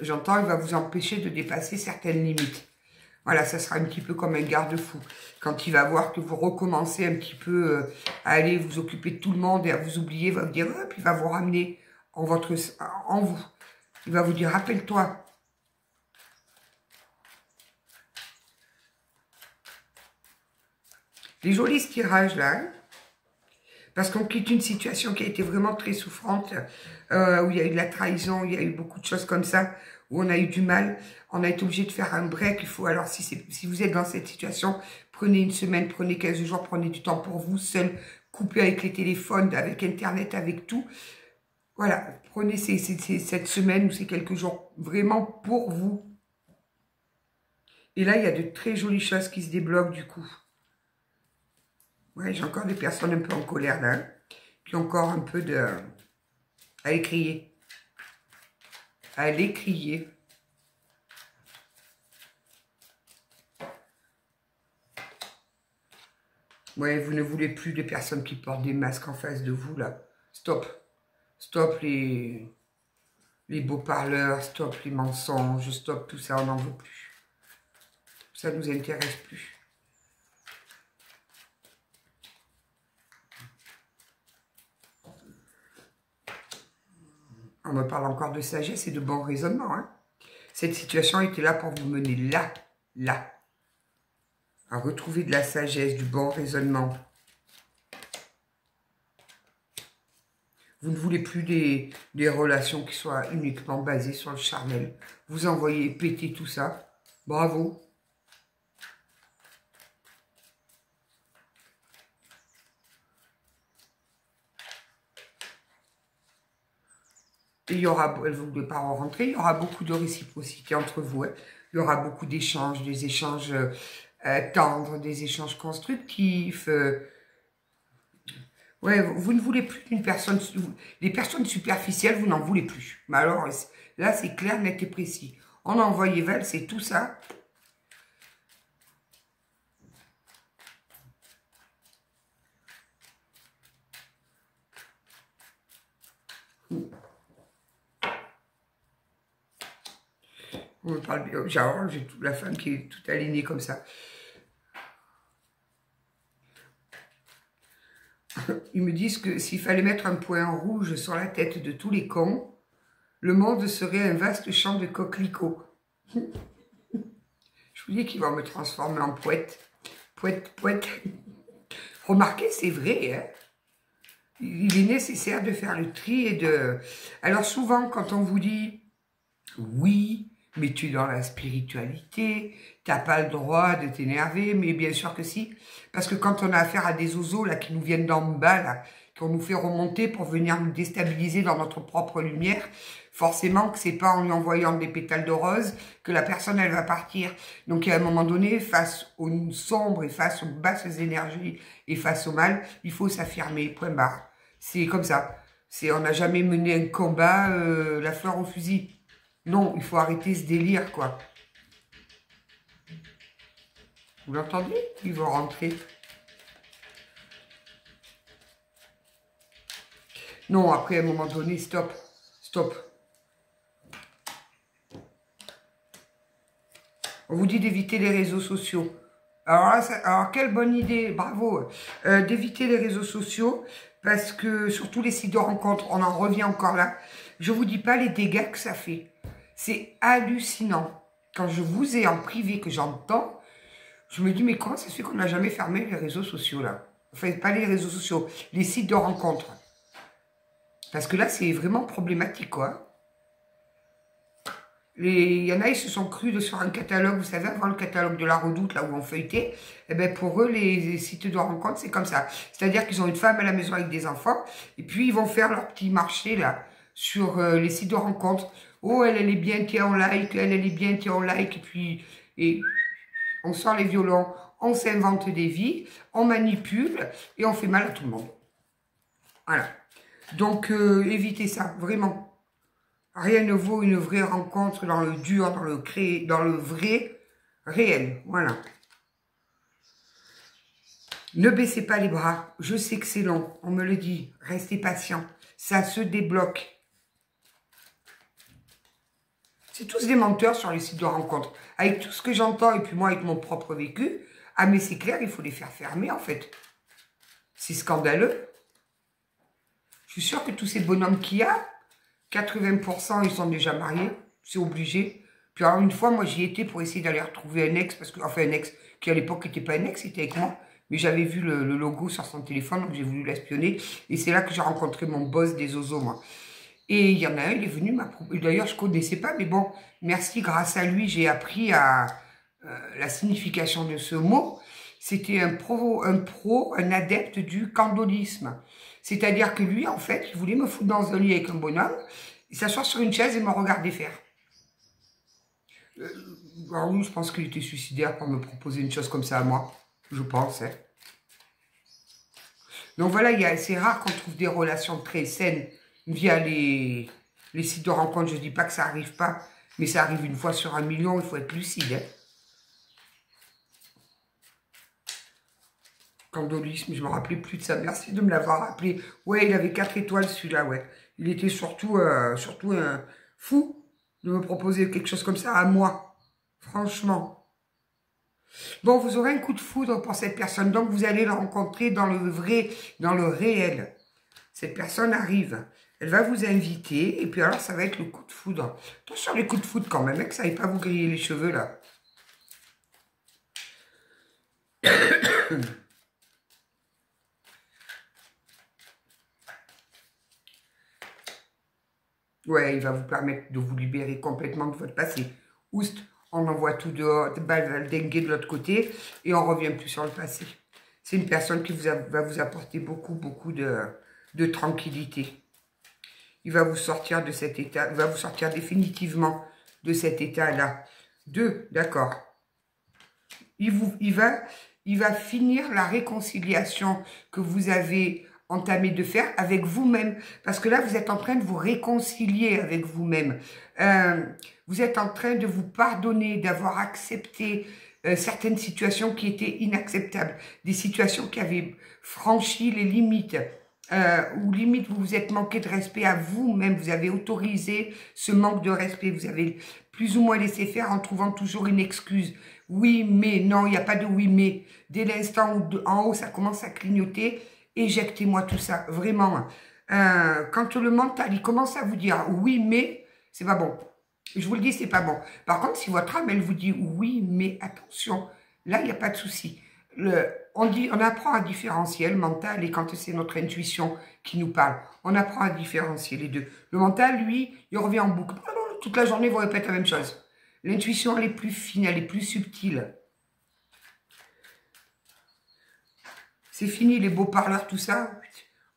J'entends, il va vous empêcher de dépasser certaines limites. Voilà, ça sera un petit peu comme un garde-fou. Quand il va voir que vous recommencez un petit peu à aller vous occuper de tout le monde et à vous oublier, il va vous dire, hop, il va vous ramener en vous. Il va vous dire, rappelle-toi. Les jolis tirages là, hein, parce qu'on quitte une situation qui a été vraiment très souffrante, où il y a eu de la trahison, il y a eu beaucoup de choses comme ça, où on a eu du mal, on a été obligé de faire un break. Il faut, alors si vous êtes dans cette situation, prenez une semaine, prenez 15 jours, prenez du temps pour vous seul, coupé avec les téléphones, avec Internet, avec tout. Voilà, prenez cette semaine ou ces quelques jours vraiment pour vous. Et là, il y a de très jolies choses qui se débloquent du coup. Ouais, j'ai encore des personnes un peu en colère là, qui ont encore un peu de... à aller crier. À aller crier. Ouais, vous ne voulez plus de personnes qui portent des masques en face de vous là. Stop. Stop les beaux parleurs, stop les mensonges, stop tout ça, on n'en veut plus. Ça ne nous intéresse plus. On me parle encore de sagesse et de bon raisonnement. Hein. Cette situation était là pour vous mener là, à retrouver de la sagesse, du bon raisonnement. Vous ne voulez plus des relations qui soient uniquement basées sur le charnel. Vous envoyez péter tout ça. Bravo. Et il y aura, vous ne voulez pas en rentrer, il y aura beaucoup de réciprocité entre vous. Hein. Il y aura beaucoup d'échanges, des échanges tendres, des échanges constructifs. Ouais, vous ne voulez plus d'une personne, les personnes superficielles, vous n'en voulez plus. Mais alors, là, c'est clair, net et précis. On a envoyé Val, c'est tout ça. On me parle bien, genre, j'ai toute la femme qui est toute alignée comme ça. Ils me disent que s'il fallait mettre un point rouge sur la tête de tous les cons, le monde serait un vaste champ de coquelicots. Je vous dis qu'ils vont me transformer en poète. Poète. Remarquez, c'est vrai, hein. Il est nécessaire de faire le tri et de... Alors souvent, quand on vous dit « Oui, mais tu es dans la spiritualité, tu n'as pas le droit de t'énerver », mais bien sûr que si. Parce que quand on a affaire à des oiseaux là, qui nous viennent d'en bas, là, qu'on nous fait remonter pour venir nous déstabiliser dans notre propre lumière, forcément que c'est pas en lui envoyant des pétales de rose que la personne, elle va partir. Donc, à un moment donné, face aux sombres et face aux basses énergies et face au mal, il faut s'affirmer, point barre. C'est comme ça. On n'a jamais mené un combat, la fleur au fusil. Non, il faut arrêter ce délire, quoi. Vous l'entendez? Ils vont rentrer. Non, après, à un moment donné, stop. Stop. On vous dit d'éviter les réseaux sociaux. Alors, quelle bonne idée, bravo, d'éviter les réseaux sociaux, parce que surtout les sites de rencontres, on en revient encore là. Je vous dis pas les dégâts que ça fait. C'est hallucinant. Quand je vous ai en privé, que j'entends, je me dis, mais comment ça se fait qu'on n'a jamais fermé les réseaux sociaux, là? Enfin, pas les réseaux sociaux, les sites de rencontres. Parce que là, c'est vraiment problématique, quoi. Il y en a, ils se sont crus sur un catalogue, vous savez, avant le catalogue de la Redoute, là où on feuilletait, et ben pour eux, les sites de rencontres, c'est comme ça. C'est-à-dire qu'ils ont une femme à la maison avec des enfants, et puis ils vont faire leur petit marché, là, sur les sites de rencontres. Oh, elle est bien, tiens, on like, elle est bien, tiens, on like, et puis, on sort les violons, on s'invente des vies, on manipule, et on fait mal à tout le monde. Voilà. Donc, évitez ça, vraiment. Rien ne vaut une vraie rencontre dans le dur, dans le vrai, réel. Voilà. Ne baissez pas les bras. Je sais que c'est long. On me le dit. Restez patient. Ça se débloque. C'est tous des menteurs sur les sites de rencontres. Avec tout ce que j'entends, et puis moi, avec mon propre vécu, ah mais c'est clair, il faut les faire fermer, en fait. C'est scandaleux. Je suis sûre que tous ces bonhommes qu'il y a, 80%, ils sont déjà mariés, c'est obligé. Puis alors une fois, moi j'y étais pour essayer d'aller retrouver un ex, parce que, enfin un ex, qui à l'époque n'était pas un ex, c'était avec moi, mais j'avais vu le logo sur son téléphone, donc j'ai voulu l'espionner, et c'est là que j'ai rencontré mon boss des oiseaux, moi. Et il y en a un, il est venu m'approcher, d'ailleurs je ne connaissais pas, mais bon, merci, grâce à lui, j'ai appris la signification de ce mot, c'était un adepte du candolisme. C'est-à-dire que lui, en fait, il voulait me foutre dans un lit avec un bonhomme, s'asseoir sur une chaise et me regarder faire. Alors oui, je pense qu'il était suicidaire pour me proposer une chose comme ça à moi. Je pense. Hein. Donc voilà, c'est rare qu'on trouve des relations très saines via les sites de rencontres. Je ne dis pas que ça n'arrive pas, mais ça arrive une fois sur 1 million, il faut être lucide. Hein. Candolisme, je ne me rappelais plus de ça. Merci de me l'avoir rappelé. Ouais, il avait 4 étoiles celui-là, ouais. Il était surtout un fou de me proposer quelque chose comme ça à moi. Franchement. Bon, vous aurez un coup de foudre pour cette personne. Donc, vous allez la rencontrer dans le vrai, dans le réel. Cette personne arrive. Elle va vous inviter. Et puis alors, ça va être le coup de foudre. Attention les coups de foudre quand même, hein, que ça n'aille pas vous griller les cheveux, là. Ouais, il va vous permettre de vous libérer complètement de votre passé. Oust, on envoie tout dehors, dengue de l'autre côté, et on revient plus sur le passé. C'est une personne qui va vous apporter beaucoup de tranquillité. Il va vous sortir de cet état, il va vous sortir définitivement de cet état-là. D'accord. Il va finir la réconciliation que vous avez entamé de faire avec vous-même. Parce que là, vous êtes en train de vous réconcilier avec vous-même. Vous êtes en train de vous pardonner, d'avoir accepté certaines situations qui étaient inacceptables. Des situations qui avaient franchi les limites. Ou limite vous vous êtes manqué de respect à vous-même. Vous avez autorisé ce manque de respect. Vous avez plus ou moins laissé faire en trouvant toujours une excuse. Oui, mais, non, il n'y a pas de oui, mais. Dès l'instant où en haut, ça commence à clignoter, éjectez-moi tout ça, vraiment. Quand le mental, il commence à vous dire oui, mais, c'est pas bon. Je vous le dis, c'est pas bon. Par contre, si votre âme, elle vous dit oui, mais attention, là, il n'y a pas de souci. On apprend à différencier le mental et quand c'est notre intuition qui nous parle, on apprend à différencier les deux. Le mental, lui, il revient en boucle. Toute la journée, vous répétez la même chose. L'intuition, elle est plus fine, elle est plus subtile. C'est fini, les beaux parleurs, tout ça.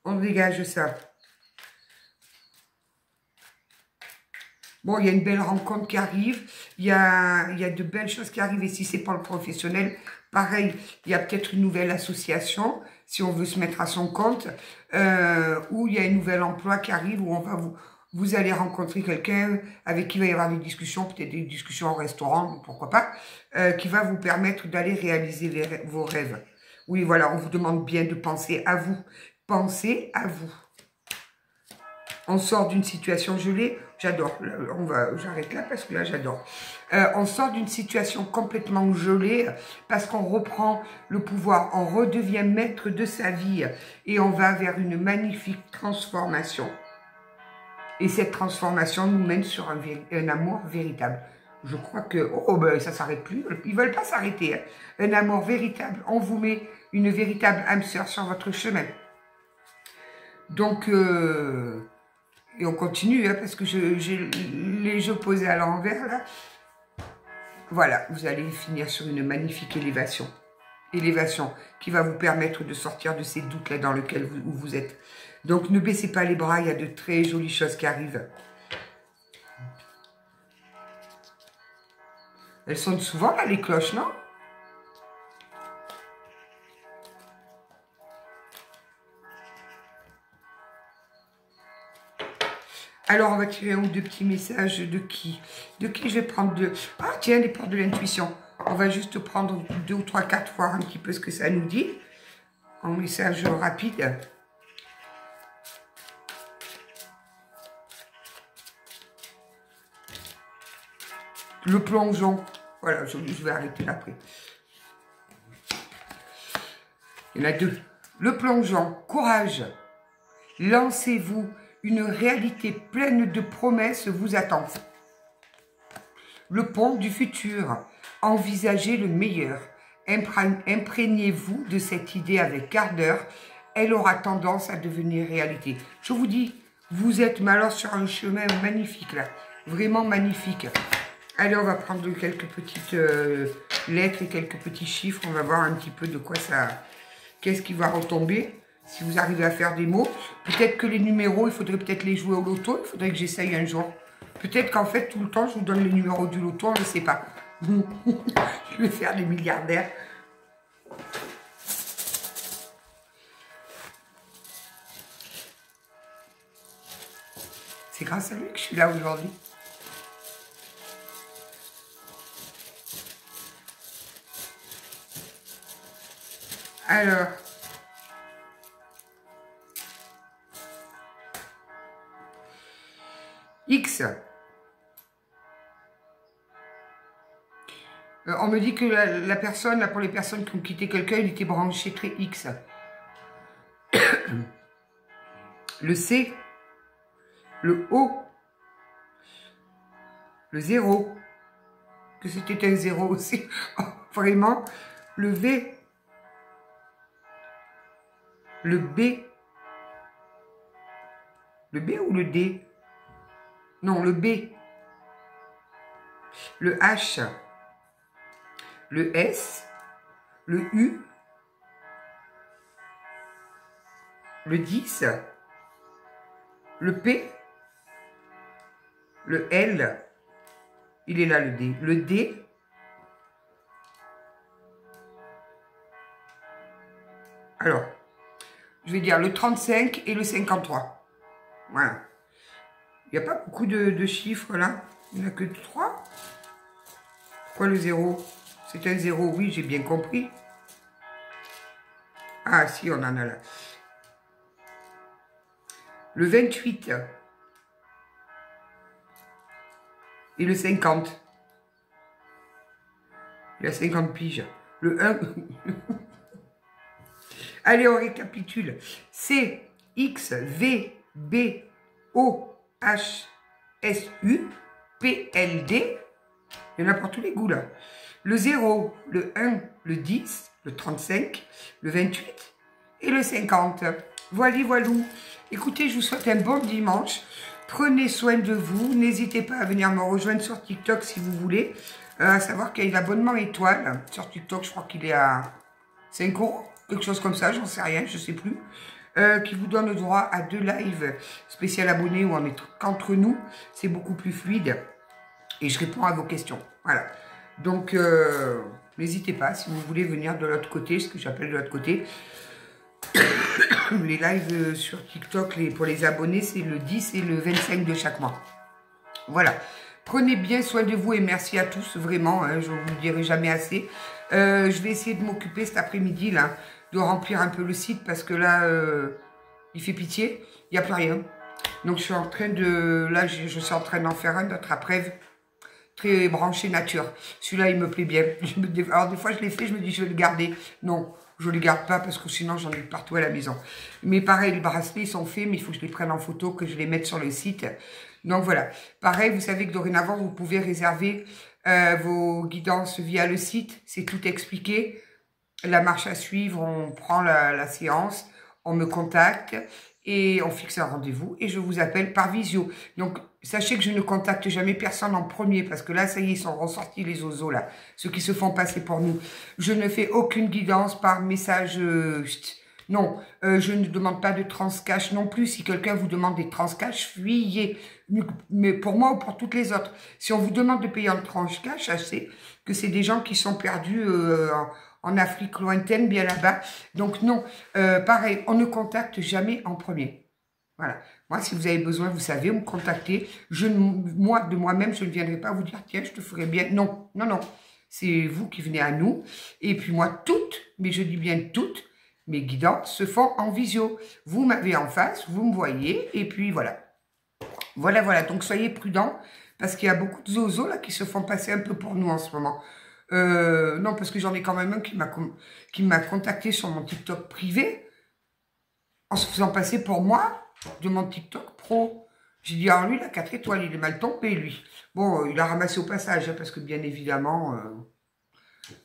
On dégage ça. Bon, il y a une belle rencontre qui arrive. Il y a de belles choses qui arrivent. Et si c'est pas le professionnel, pareil, il y a peut-être une nouvelle association, si on veut se mettre à son compte, où il y a un nouvel emploi qui arrive, où vous allez rencontrer quelqu'un avec qui il va y avoir des discussions, peut-être des discussions au restaurant, pourquoi pas, qui va vous permettre d'aller réaliser vos rêves. Oui, voilà, on vous demande bien de penser à vous. Pensez à vous. On sort d'une situation gelée, j'adore. J'arrête là parce que là, j'adore. On sort d'une situation complètement gelée parce qu'on reprend le pouvoir, on redevient maître de sa vie et on va vers une magnifique transformation. Et cette transformation nous mène sur un amour véritable. Je crois que, ben, ça ne s'arrête plus. Ils ne veulent pas s'arrêter. Hein. Un amour véritable. On vous met une véritable âme sœur sur votre chemin. Donc, et on continue, hein, parce que j'ai les jeux posés à l'envers, là. Voilà, vous allez finir sur une magnifique élévation. Élévation qui va vous permettre de sortir de ces doutes-là dans lesquels vous êtes. Donc, ne baissez pas les bras, il y a de très jolies choses qui arrivent. Elles sonnent souvent, là, les cloches, non? Alors, on va tirer un ou deux petits messages de qui? De qui je vais prendre deux? Ah, tiens, les portes de l'intuition. On va juste prendre 2 ou 3 cartes, voir un petit peu ce que ça nous dit. En message rapide. Le plongeon. Voilà, je vais arrêter là après. Il y en a 2. Le plongeon. Courage. Lancez-vous. Une réalité pleine de promesses vous attend. Le pont du futur. Envisagez le meilleur. Imprégnez-vous de cette idée avec ardeur. Elle aura tendance à devenir réalité. Je vous dis, vous êtes alors sur un chemin magnifique là. Vraiment magnifique. Allez, on va prendre quelques petites lettres et quelques petits chiffres. On va voir un petit peu de quoi ça... Qu'est-ce qui va retomber. Si vous arrivez à faire des mots. Peut-être que les numéros, il faudrait peut-être les jouer au loto. Il faudrait que j'essaye un jour. Peut-être qu'en fait, tout le temps, je vous donne les numéros du loto. On ne sait pas. Je vais faire des milliardaires. C'est grâce à lui que je suis là aujourd'hui. Alors, X. On me dit que la personne, là, pour les personnes qui ont quitté quelqu'un, il était branché très X. Le C. Le O. Le 0. Que c'était un 0 aussi. Vraiment. Le V. Le B. Le B ou le D? Non, le B. Le H. Le S. Le U. Le 10. Le P. Le L. Il est là, le D. Le D. Alors, je vais dire le 35 et le 53. Voilà. Il n'y a pas beaucoup de chiffres là. Il n'y en a que 3. Pourquoi le 0? C'est un 0, oui, j'ai bien compris. Ah, si, on en a là. Le 28. Et le 50. Il a 50 piges. Le 1. Allez, on récapitule. C, X, V, B, O, H, S, U, P, L, D. Il y en a pour tous les goûts, là. Le 0, le 1, le 10, le 35, le 28 et le 50. Voilà, voilou. Écoutez, je vous souhaite un bon dimanche. Prenez soin de vous. N'hésitez pas à venir me rejoindre sur TikTok si vous voulez. À savoir qu'il y a l'abonnement étoile. Sur TikTok, je crois qu'il est à 5 €. Quelque chose comme ça, j'en sais rien, je sais plus. Qui vous donne le droit à 2 lives spécial abonnés où on est qu'entre nous. C'est beaucoup plus fluide. Et je réponds à vos questions. Voilà. Donc, n'hésitez pas si vous voulez venir de l'autre côté, ce que j'appelle de l'autre côté. Les lives sur TikTok pour les abonnés, c'est le 10 et le 25 de chaque mois. Voilà. Prenez bien soin de vous et merci à tous, vraiment, hein, je ne vous le dirai jamais assez. Je vais essayer de m'occuper cet après-midi, là, de remplir un peu le site parce que là, il fait pitié, il n'y a plus rien. Donc, je suis en train de, là, je suis en train d'en faire un autre après, très branché nature. Celui-là, il me plaît bien. Alors, des fois, je l'ai fait, je me dis, je vais le garder. Non, je ne le garde pas parce que sinon, j'en ai partout à la maison. Mais pareil, les bracelets, ils sont faits, mais il faut que je les prenne en photo, que je les mette sur le site. Donc, voilà. Pareil, vous savez que dorénavant, vous pouvez réserver vos guidances via le site. C'est tout expliqué. La marche à suivre, on prend la séance, on me contacte et on fixe un rendez-vous et je vous appelle par visio. Donc, sachez que je ne contacte jamais personne en premier parce que là, ça y est, ils sont ressortis les oiseaux là, ceux qui se font passer pour nous. Je ne fais aucune guidance par message, non, je ne demande pas de transcash non plus. Si quelqu'un vous demande des transcash, fuyez. Mais pour moi ou pour toutes les autres. Si on vous demande de payer en transcash, sachez que c'est des gens qui sont perdus en Afrique lointaine, bien là-bas. Donc non, pareil, on ne contacte jamais en premier. Voilà. Moi, si vous avez besoin, vous savez, vous me contactez. Moi, de moi-même, je ne viendrai pas vous dire, tiens, je te ferai bien. Non, non, non. C'est vous qui venez à nous. Et puis moi, toutes, mais je dis bien toutes, mes guidances se font en visio. Vous m'avez en face, vous me voyez, et puis voilà. Voilà, voilà. Donc, soyez prudents, parce qu'il y a beaucoup de zozos là qui se font passer un peu pour nous en ce moment. Non, parce que j'en ai quand même un qui m'a contacté sur mon TikTok privé, en se faisant passer pour moi, de mon TikTok pro. J'ai dit, alors lui, il a 4 étoiles, il est mal tombé, lui. Bon, il a ramassé au passage, hein, parce que bien évidemment,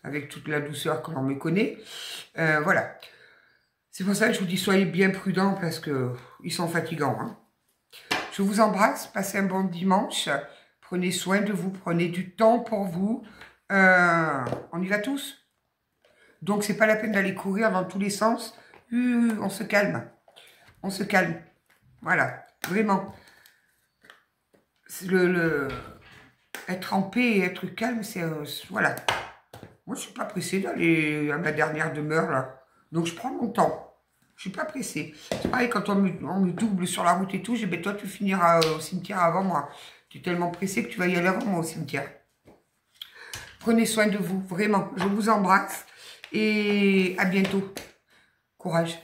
avec toute la douceur que l'on me connaît, voilà. C'est pour ça que je vous dis, soyez bien prudents, parce que ils sont fatigants. Hein. Je vous embrasse, passez un bon dimanche. Prenez soin de vous, prenez du temps pour vous. On y va tous. Donc, c'est pas la peine d'aller courir dans tous les sens. On se calme. On se calme. Voilà, vraiment. Être en paix et être calme, c'est... voilà. Moi, je suis pas pressée d'aller à ma dernière demeure, là. Donc, je prends mon temps. Je suis pas pressée. C'est pareil, quand on me double sur la route et tout, j'ai dit, ben, toi, tu finiras au cimetière avant moi. Tu es tellement pressée que tu vas y aller avant moi au cimetière. Prenez soin de vous, vraiment. Je vous embrasse et à bientôt. Courage.